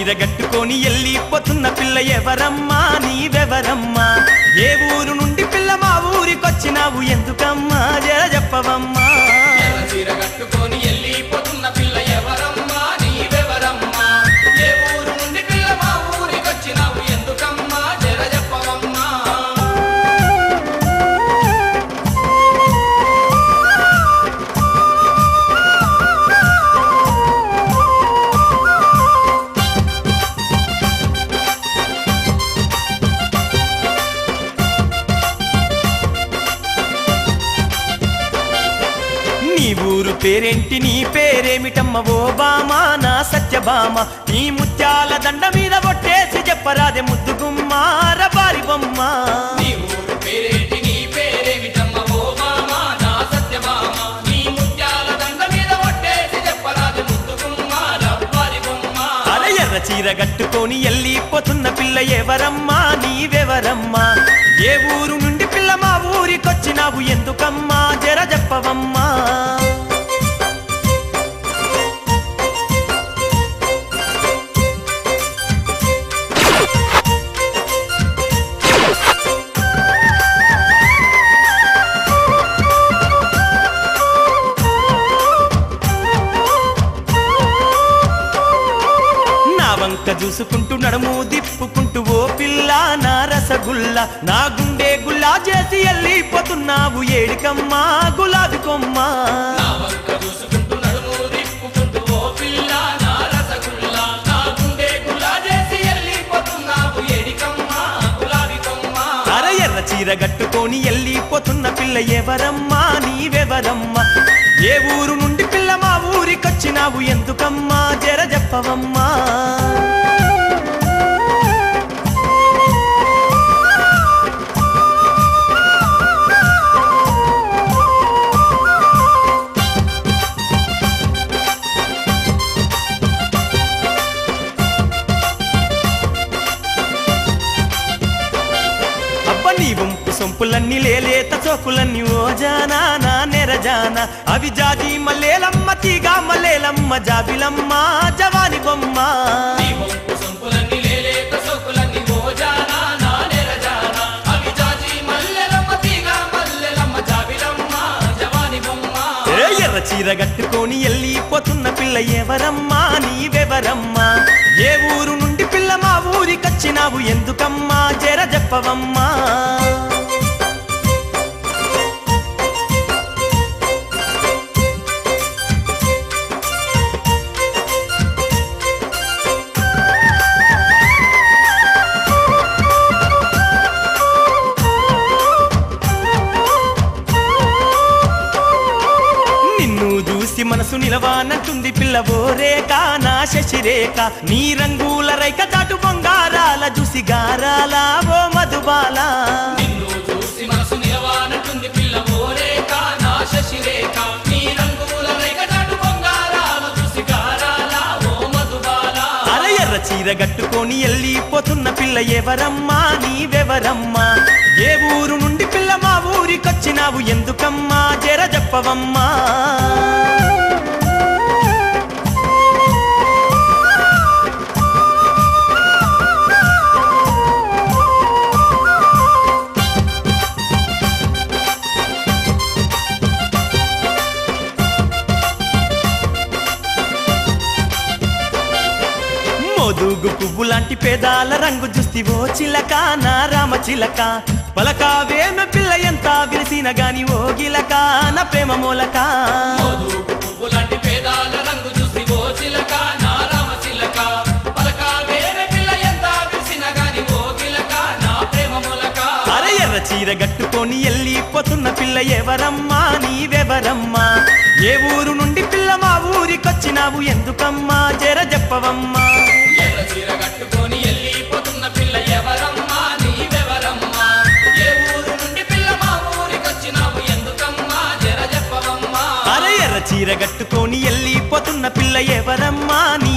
చీర కట్టుకొని ఎల్లిపోతున్న పిల్ల ఎవరమ్మా నీవెవరమ్మా ఏ ఊరు నుండి పిల్ల మా ఊరికొచ్చినావు ఎందుకమ్మా జర చెప్పవమ్మా ఎర్ర చీర కట్టుకొని ఎల్లిపోతున్న పిల్ల ఎవరమ్మా నీవెవరమ్మా ఏ ఊరు నుండి పిల్ల మా ఊరికొచ్చినావు ఎందుకమ్మా జర చెప్పవమ్మా నీ ఊరు పేరేంటి నీ పేరేమిటమ్మ ఓ బామా నా సత్యభామ నీ ముత్యాల దండ మీద కొట్టేసి చెప్పరాదే ముద్దుగుమ్మ రబారి బొమ్మ నీ ఊరు పేరేంటి నీ పేరేమిటమ్మ ఓ మామా నా సత్యభామ నీ ముత్యాల దండ మీద కొట్టేసి చెప్పరాదే ముద్దుగుమ్మ రవ్వారి బొమ్మ అరే ఎర్ర చీర కట్టుకొని ఎల్లిపోతున్న పిల్ల ఎవరమ్మా నీవెవరమ్మా ఏ ఊరు నుండి పిల్ల మా ఊరికొచ్చినావు ఎందుకమ్మా జర చెప్పవమ్మా వంక చూసుకుంటూ నడుము దిప్పుకుంటూ ఓ పిల్ల నా రసగుల్ల నా గుండె గుల్లా చేసి ఎల్లిపోతున్నావు ఏడికమ్మా గులాబీ కొమ్మ నా వంక చూసుకుంటూ నడుము దిప్పుకుంటూ ఓ పిల్ల నా రసగుల్ల నా గుండె గుల్లా చేసి ఎల్లిపోతున్నావు ఏడికమ్మా గులాబీ కొమ్మ అర ఎర్ర చీర కట్టుకొని ఎల్లిపోతున్న పిల్ల ఎవరమ్మా నీవెవరమ్మా ఏ ఊరు నుండి పిల్ల మా ఊరికొచ్చినావు ఎందుకమ్మా జర చెప్పవమ్మా నీ వంపు సొంపులన్నీ లేలేత చోకులన్నీ ఓ జానా నా నెరజానా అవి జాజి మల్లేలమ్మ తీగా మల్లేలమ్మ జాబిలమ్మ జవాని బొమ్మ నీ వంపు సొంపులన్నీ లేలేత సోకులన్నీ ఓ జానా నా నెరజానా అవి జాజి మల్లెలమ్మ తీగా మల్లెలమ్మ జాబిలమ్మ జవాని బొమ్మ ఏ ఎర్ర చీర కట్టుకొని ఎల్లిపోతున్న పిల్ల ఎవరమ్మా నీవెవరమ్మా ఏ ఊరు నుండి పిల్ల మా ఊరికొచ్చినావు ఎందుకమ్మా జర చెప్పవమ్మా మనసు నిలవానంటుంది పిల్ల ఓ రేఖ నా శశిరేఖ నీ రంగుల రైక చాటు బంగారాల చూసి గారాల ఓ మధుబాల నిన్ను చూసి మనసు నిలవానంటుంది పిల్ల ఓ రేఖ నా శశిరేఖ నీ రంగుల రేఖ చాటు బంగారాల చూసి గారాల ఓ మధుబాల అర ఎర్ర చీర కట్టుకొని ఎల్లిపోతున్న పిల్ల ఎవరమ్మా నీవెవరమ్మా ఏ ఊరు నుండి పిల్ల మా ఊరికొచ్చినావు ఎందుకమ్మా జర చెప్పవమ్మా మోదుగు పువ్వు లాంటి పేదాల రంగు చూస్తివో చిలక నా రామ చిలక పలకావేమ పిల్ల ఎంత విరిసిన గాని ఓ గిలక నా ప్రేమ మూలక మోదుగు పువ్వు లాంటి పేదాల రంగు చూసి ఓ చిలక నా రామ చిలక పలకావేమ పిల్ల ఎంత విరిసిన గాని ఓ గిలక నా ప్రేమ మూలక అర ఎర్ర చీర కట్టుకొని ఎల్లిపోతున్న పిల్ల ఎవరమ్మా నీవెవరమ్మా ఏ ఊరు నుండి పిల్ల మా ఊరికొచ్చినావు ఎందుకమ్మా జర చెప్పవమ్మా ఎర్ర చీర కట్టుకొని ఎల్లిపోతున్న పిల్ల ఎవరమ్మా నీవెవరమ్మా ఏ ఊరు నుండి పిల్ల మా ఊరికొచ్చినావు ఎందుకమ్మా జర చెప్పవమ్మా అర ఎర్ర చీర కట్టుకొని ఎల్లిపోతున్న పిల్ల ఎవరమ్మా నీ